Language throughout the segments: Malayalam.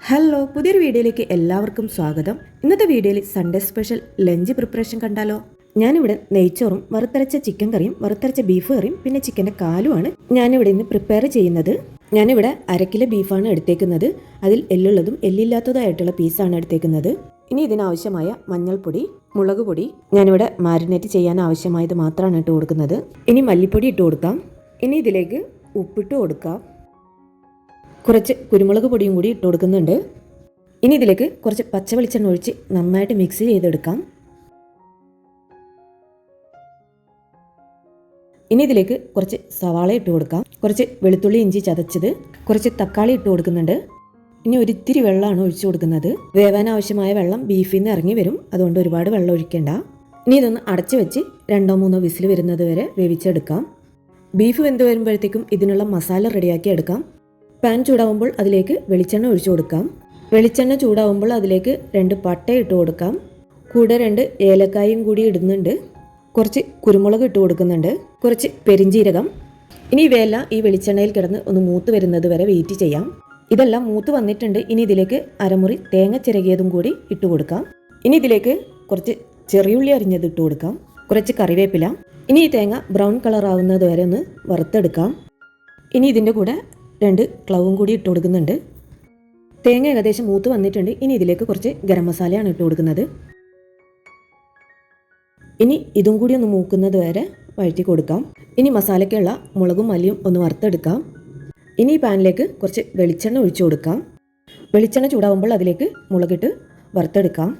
ഹലോ, പുതിയൊരു വീഡിയോയിലേക്ക് എല്ലാവർക്കും സ്വാഗതം. ഇന്നത്തെ വീഡിയോയിൽ സൺഡേ സ്പെഷ്യൽ ലഞ്ച് പ്രിപ്പറേഷൻ കണ്ടാലോ? ഞാനിവിടെ നെയ്ച്ചോറും വറുത്തരച്ച ചിക്കൻ കറിയും വറുത്തരച്ച ബീഫ് കറിയും പിന്നെ ചിക്കൻ്റെ കാലുമാണ് ഞാനിവിടെ ഇന്ന് പ്രിപ്പയർ ചെയ്യുന്നത്. ഞാനിവിടെ 1/2 കിലോ ബീഫാണ് എടുത്തേക്കുന്നത്. അതിൽ എല്ലുള്ളതും എല്ലില്ലാത്തതായിട്ടുള്ള പീസാണ് എടുത്തേക്കുന്നത്. ഇനി ഇതിനാവശ്യമായ മഞ്ഞൾപ്പൊടി, മുളക് പൊടി ഞാനിവിടെ മാരിനേറ്റ് ചെയ്യാൻ ആവശ്യമായത് മാത്രമാണ് ഇട്ട് കൊടുക്കുന്നത്. ഇനി മല്ലിപ്പൊടി ഇട്ട് കൊടുക്കാം. ഇനി ഇതിലേക്ക് ഉപ്പിട്ട് കൊടുക്കാം. കുറച്ച് കുരുമുളക് പൊടിയും കൂടി ഇട്ട് കൊടുക്കുന്നുണ്ട്. ഇനി ഇതിലേക്ക് കുറച്ച് പച്ച വെളിച്ചെണ്ണ ഒഴിച്ച് നന്നായിട്ട് മിക്സ് ചെയ്തെടുക്കാം. ഇനി ഇതിലേക്ക് കുറച്ച് സവാള ഇട്ട് കൊടുക്കാം. കുറച്ച് വെളുത്തുള്ളി ഇഞ്ചി ചതച്ചത്, കുറച്ച് തക്കാളി ഇട്ട് കൊടുക്കുന്നുണ്ട്. ഇനി ഒരിത്തിരി വെള്ളമാണ് ഒഴിച്ചു കൊടുക്കുന്നത്. വേവാൻ ആവശ്യമായ വെള്ളം ബീഫിൽ നിന്ന് ഇറങ്ങി വരും, അതുകൊണ്ട് ഒരുപാട് വെള്ളം ഒഴിക്കേണ്ട. ഇനി ഇതൊന്ന് അടച്ചു വെച്ച് 2-3 വിസിൽ വരുന്നത് വരെ വേവിച്ചെടുക്കാം. ബീഫ് വെന്ത് വരുമ്പോഴത്തേക്കും ഇതിനുള്ള മസാല റെഡിയാക്കി എടുക്കാം. പാൻ ചൂടാവുമ്പോൾ അതിലേക്ക് വെളിച്ചെണ്ണ ഒഴിച്ചു കൊടുക്കാം. വെളിച്ചെണ്ണ ചൂടാവുമ്പോൾ അതിലേക്ക് 2 പട്ട ഇട്ട് കൊടുക്കാം. കൂടെ 2 ഏലക്കായും കൂടി ഇടുന്നുണ്ട്. കുറച്ച് കുരുമുളക് ഇട്ട് കൊടുക്കുന്നുണ്ട്. കുറച്ച് പെരിഞ്ചീരകം. ഇനി ഇവയെല്ലാം ഈ വെളിച്ചെണ്ണയിൽ കിടന്ന് ഒന്ന് മൂത്ത് വരുന്നത് വരെ വെയിറ്റ് ചെയ്യാം. ഇതെല്ലാം മൂത്ത് വന്നിട്ടുണ്ട്. ഇനി ഇതിലേക്ക് അരമുറി തേങ്ങ ചിരകിയതും കൂടി ഇട്ട് കൊടുക്കാം. ഇനി ഇതിലേക്ക് കുറച്ച് ചെറിയുള്ളി അരിഞ്ഞത് ഇട്ട് കൊടുക്കാം. കുറച്ച് കറിവേപ്പില. ഇനി ഈ തേങ്ങ ബ്രൗൺ കളർ ആവുന്നത് വരെ ഒന്ന് വറുത്തെടുക്കാം. ഇനി ഇതിൻ്റെ കൂടെ 2 ക്ലവും കൂടി ഇട്ട് കൊടുക്കുന്നുണ്ട്. തേങ്ങ ഏകദേശം മൂത്ത് വന്നിട്ടുണ്ട്. ഇനി ഇതിലേക്ക് കുറച്ച് ഗരം മസാലയാണ് ഇട്ട് കൊടുക്കുന്നത്. ഇനി ഇതും കൂടി ഒന്ന് മൂക്കുന്നത് വരെ വഴറ്റി കൊടുക്കാം. ഇനി മസാലയ്ക്കുള്ള മുളകും മല്ലിയും ഒന്ന് വറുത്തെടുക്കാം. ഇനി ഈ പാനിലേക്ക് കുറച്ച് വെളിച്ചെണ്ണ ഒഴിച്ചു കൊടുക്കാം. വെളിച്ചെണ്ണ ചൂടാവുമ്പോൾ അതിലേക്ക് മുളകിട്ട് വറുത്തെടുക്കാം.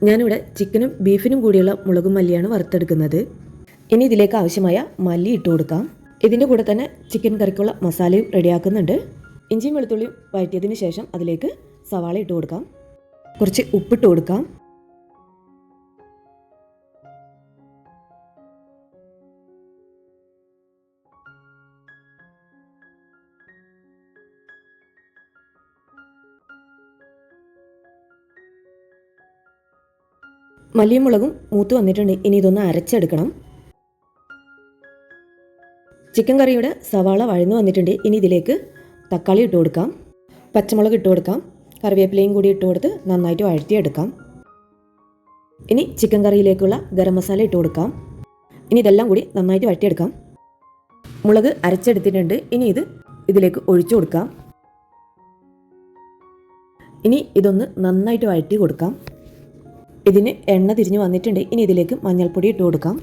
ഞാനിവിടെ ചിക്കനും ബീഫിനും കൂടിയുള്ള മുളകും മല്ലിയാണ് വറുത്തെടുക്കുന്നത്. ഇനി ഇതിലേക്ക് ആവശ്യമായ മല്ലി ഇട്ട് കൊടുക്കാം. ഇതിൻ്റെ കൂടെ തന്നെ ചിക്കൻ കറിക്കുള്ള മസാലയും റെഡിയാക്കുന്നുണ്ട്. ഇഞ്ചിയും വെളുത്തുള്ളിയും വഴറ്റിയതിന് ശേഷം അതിലേക്ക് സവാള ഇട്ട് കൊടുക്കാം. കുറച്ച് ഉപ്പിട്ട് കൊടുക്കാം. മല്ലിയും മുളകും മൂത്ത് വന്നിട്ടുണ്ട്. ഇനി ഇതൊന്ന് അരച്ചെടുക്കണം. ചിക്കൻ കറിയുടെ സവാള വഴന്നു വന്നിട്ടുണ്ട്. ഇനി ഇതിലേക്ക് തക്കാളി ഇട്ട് കൊടുക്കാം. പച്ചമുളക് ഇട്ട് കൊടുക്കാം. കറിവേപ്പിലയും കൂടി ഇട്ട് കൊടുത്ത് നന്നായിട്ട് വഴറ്റിയെടുക്കാം. ഇനി ചിക്കൻ കറിയിലേക്കുള്ള ഗരം മസാല ഇട്ട് കൊടുക്കാം. ഇനി ഇതെല്ലാം കൂടി നന്നായിട്ട് വഴറ്റിയെടുക്കാം. മുളക് അരച്ചെടുത്തിട്ടുണ്ട്. ഇനി ഇതിലേക്ക് ഒഴിച്ചു കൊടുക്കാം. ഇനി ഇതൊന്ന് നന്നായിട്ട് വഴറ്റി കൊടുക്കാം. ഇതിന് എണ്ണ തിരിഞ്ഞ് വന്നിട്ടുണ്ട്. ഇനി ഇതിലേക്ക് മഞ്ഞൾപ്പൊടി ഇട്ട് കൊടുക്കാം.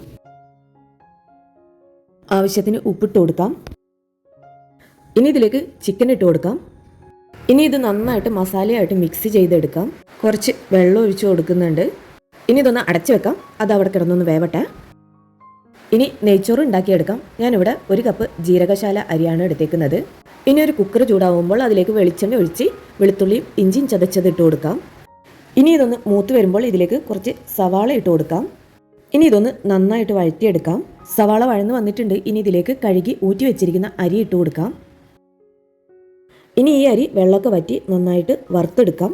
ആവശ്യത്തിന് ഉപ്പിട്ട് കൊടുക്കാം. ഇനി ഇതിലേക്ക് ചിക്കൻ ഇട്ട് കൊടുക്കാം. ഇനി ഇത് നന്നായിട്ട് മസാലയായിട്ട് മിക്സ് ചെയ്തെടുക്കാം. കുറച്ച് വെള്ളം ഒഴിച്ച് കൊടുക്കുന്നുണ്ട്. ഇനി ഇതൊന്ന് അടച്ചു വെക്കാം. അത് അവിടെ കിടന്നൊന്ന് വേവട്ടെ. ഇനി നെയ്ച്ചോറ് ഉണ്ടാക്കിയെടുക്കാം. ഞാനിവിടെ 1 കപ്പ് ജീരകശാല അരിയാണ് എടുത്തേക്കുന്നത്. ഇനി ഒരു കുക്കർ ചൂടാവുമ്പോൾ അതിലേക്ക് വെളിച്ചെണ്ണ ഒഴിച്ച് വെളുത്തുള്ളിയും ഇഞ്ചിയും ചതച്ചത് ഇട്ട് കൊടുക്കാം. ഇനി ഇതൊന്ന് മൂത്ത് വരുമ്പോൾ ഇതിലേക്ക് കുറച്ച് സവാള ഇട്ട് കൊടുക്കാം. ഇനി ഇതൊന്ന് നന്നായിട്ട് വഴറ്റിയെടുക്കാം. സവാള വഴന്ന് വന്നിട്ടുണ്ട്. ഇനി ഇതിലേക്ക് കഴുകി ഊറ്റി വെച്ചിരിക്കുന്ന അരി ഇട്ട് കൊടുക്കാം. ഇനി ഈ അരി വെള്ളമൊക്കെ വറ്റി നന്നായിട്ട് വറുത്തെടുക്കാം.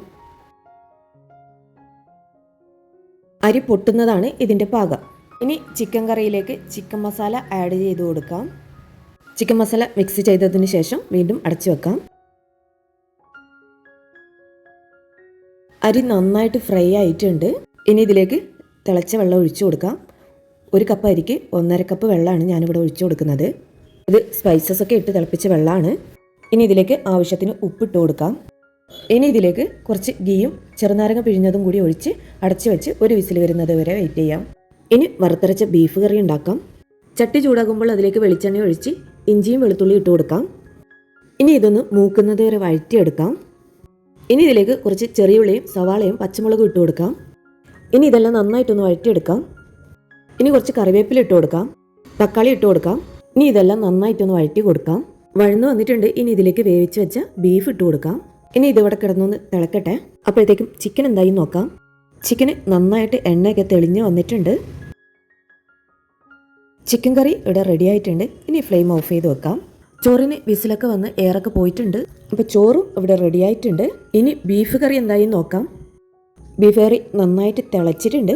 അരി പൊട്ടുന്നതാണ് ഇതിൻ്റെ പാകം. ഇനി ചിക്കൻ കറിയിലേക്ക് ചിക്കൻ മസാല ആഡ് ചെയ്ത് കൊടുക്കാം. ചിക്കൻ മസാല മിക്സ് ചെയ്തതിന് ശേഷം വീണ്ടും അടച്ചു വെക്കാം. അരി നന്നായിട്ട് ഫ്രൈ ആയിട്ടുണ്ട്. ഇനി ഇതിലേക്ക് തിളച്ച വെള്ളം ഒഴിച്ചു കൊടുക്കാം. 1 കപ്പ് അരിക്ക് 1.5 കപ്പ് വെള്ളമാണ് ഞാനിവിടെ ഒഴിച്ചു കൊടുക്കുന്നത്. ഇത് സ്പൈസസ് ഒക്കെ ഇട്ട് തിളപ്പിച്ച വെള്ളമാണ്. ഇനി ഇതിലേക്ക് ആവശ്യത്തിന് ഉപ്പിട്ട് കൊടുക്കാം. ഇനി ഇതിലേക്ക് കുറച്ച് ഗീയും ചെറുനാരങ്ങ പിഴിഞ്ഞതും കൂടി ഒഴിച്ച് അടച്ചു വെച്ച് 1 വിസിൽ വരുന്നത് വരെ വെയിറ്റ് ചെയ്യാം. ഇനി വറുത്തരച്ച ബീഫ് കറി ഉണ്ടാക്കാം. ചട്ടി ചൂടാകുമ്പോൾ അതിലേക്ക് വെളിച്ചെണ്ണ ഒഴിച്ച് ഇഞ്ചിയും വെളുത്തുള്ളിയും ഇട്ട് കൊടുക്കാം. ഇനി ഇതൊന്ന് മൂക്കുന്നത് വരെ വഴറ്റിയെടുക്കാം. ഇനി ഇതിലേക്ക് കുറച്ച് ചെറിയുള്ളിയും സവാളയും പച്ചമുളകും ഇട്ട് കൊടുക്കാം. ഇനി ഇതെല്ലാം നന്നായിട്ടൊന്ന് വഴറ്റിയെടുക്കാം. ഇനി കുറച്ച് കറിവേപ്പില ഇട്ട് കൊടുക്കാം. തക്കാളി ഇട്ട് കൊടുക്കാം. ഇനി ഇതെല്ലാം നന്നായിട്ടൊന്ന് വഴറ്റി കൊടുക്കാം. വഴന്നു വന്നിട്ടുണ്ട്. ഇനി ഇതിലേക്ക് വേവിച്ച് വെച്ച ബീഫ് ഇട്ട് കൊടുക്കാം. ഇനി ഇതിവിടെ കിടന്നൊന്ന് തിളക്കട്ടെ. അപ്പോഴത്തേക്കും ചിക്കൻ എന്തായി നോക്കാം. ചിക്കന് നന്നായിട്ട് എണ്ണയൊക്കെ തെളിഞ്ഞ് വന്നിട്ടുണ്ട്. ചിക്കൻ കറി ഇവിടെ റെഡി ആയിട്ടുണ്ട്. ഇനി ഫ്ലെയിം ഓഫ് ചെയ്ത് വെക്കാം. ചോറിന് വിസിലൊക്കെ വന്ന് എയറൊക്കെ പോയിട്ടുണ്ട്. അപ്പോൾ ചോറും ഇവിടെ റെഡി ആയിട്ടുണ്ട്. ഇനി ബീഫ് കറി എന്തായി നോക്കാം. ബീഫ് കറി നന്നായിട്ട് തിളച്ചിട്ടുണ്ട്.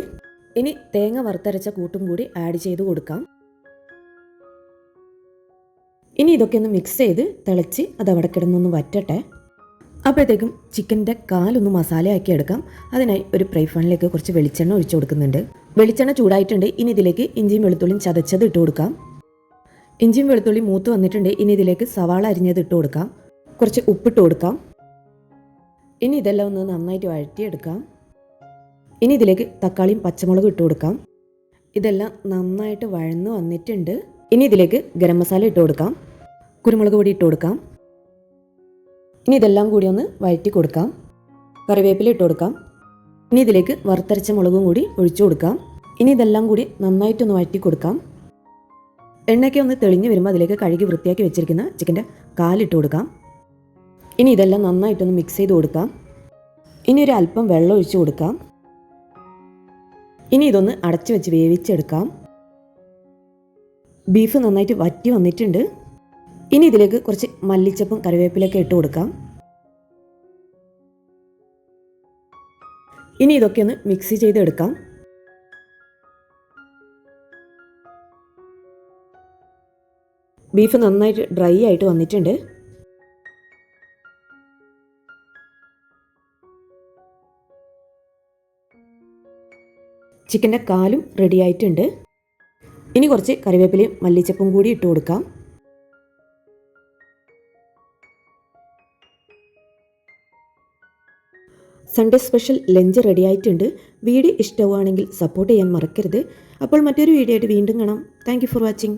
ഇനി തേങ്ങ വറുത്തരച്ച കൂട്ടും കൂടി ആഡ് ചെയ്ത് കൊടുക്കാം. ഇനി ഇതൊക്കെ ഒന്ന് മിക്സ് ചെയ്ത് തിളച്ച് അത് അവിടെ കിടന്നൊന്ന് വറ്റട്ടെ. അപ്പോഴത്തേക്കും ചിക്കൻ്റെ കാലൊന്ന് മസാലയാക്കി എടുക്കാം. അതിനായി ഒരു ഫ്രൈ പാനിലേക്ക് കുറച്ച് വെളിച്ചെണ്ണ ഒഴിച്ചു കൊടുക്കുന്നുണ്ട്. വെളിച്ചെണ്ണ ചൂടായിട്ടുണ്ട്. ഇനി ഇതിലേക്ക് ഇഞ്ചിയും വെളുത്തുള്ളിയും ചതച്ചത് ഇട്ട് കൊടുക്കാം. ഇഞ്ചിയും വെളുത്തുള്ളി മൂത്ത് വന്നിട്ടുണ്ട്. ഇനി ഇതിലേക്ക് സവാള അരിഞ്ഞത് ഇട്ട് കൊടുക്കാം. കുറച്ച് ഉപ്പിട്ട് കൊടുക്കാം. ഇനി ഇതെല്ലാം ഒന്ന് നന്നായിട്ട് വഴറ്റിയെടുക്കാം. ഇനി ഇതിലേക്ക് തക്കാളിയും പച്ചമുളകും ഇട്ട് കൊടുക്കാം. ഇതെല്ലാം നന്നായിട്ട് വഴന്ന് വന്നിട്ടുണ്ട്. ഇനി ഇതിലേക്ക് ഗരം മസാല ഇട്ട് കൊടുക്കാം. കുരുമുളക് പൊടി ഇട്ട് കൊടുക്കാം. ഇനി ഇതെല്ലാം കൂടി ഒന്ന് വഴറ്റി കൊടുക്കാം. കറിവേപ്പില ഇട്ട് കൊടുക്കാം. ഇനി ഇതിലേക്ക് വറുത്തരച്ച മുളകും കൂടി ഒഴിച്ചു കൊടുക്കാം. ഇനി ഇതെല്ലാം കൂടി നന്നായിട്ടൊന്ന് വഴറ്റി കൊടുക്കാം. എണ്ണയ്ക്ക് ഒന്ന് തെളിഞ്ഞ് വരുമ്പോൾ അതിലേക്ക് കഴുകി വൃത്തിയാക്കി വെച്ചിരിക്കുന്ന ചിക്കൻ്റെ കാലിട്ട് കൊടുക്കാം. ഇനി ഇതെല്ലാം നന്നായിട്ടൊന്ന് മിക്സ് ചെയ്ത് കൊടുക്കാം. ഇനി ഒരു അല്പം വെള്ളം ഒഴിച്ചു കൊടുക്കാം. ഇനി ഇതൊന്ന് അടച്ചു വെച്ച് വേവിച്ചെടുക്കാം. ബീഫ് നന്നായിട്ട് വറ്റി വന്നിട്ടുണ്ട്. ഇനി ഇതിലേക്ക് കുറച്ച് മല്ലിച്ചപ്പും കറിവേപ്പിലൊക്കെ ഇട്ട് കൊടുക്കാം. ഇനി ഇതൊക്കെ ഒന്ന് മിക്സ് ചെയ്തെടുക്കാം. ബീഫ് നന്നായിട്ട് ഡ്രൈ ആയിട്ട് വന്നിട്ടുണ്ട്. ചിക്കൻ്റെ കാലും റെഡി ആയിട്ടുണ്ട്. ഇനി കുറച്ച് കറിവേപ്പിലയും മല്ലിച്ചപ്പും കൂടി ഇട്ട് കൊടുക്കാം. സൺഡേ സ്പെഷ്യൽ ലഞ്ച് റെഡി ആയിട്ടുണ്ട്. വീഡിയോ ഇഷ്ടമാണെങ്കിൽ സപ്പോർട്ട് ചെയ്യാൻ മറക്കരുത്. അപ്പോൾ മറ്റൊരു വീഡിയോ ആയിട്ട് വീണ്ടും കാണാം. Thank you for watching.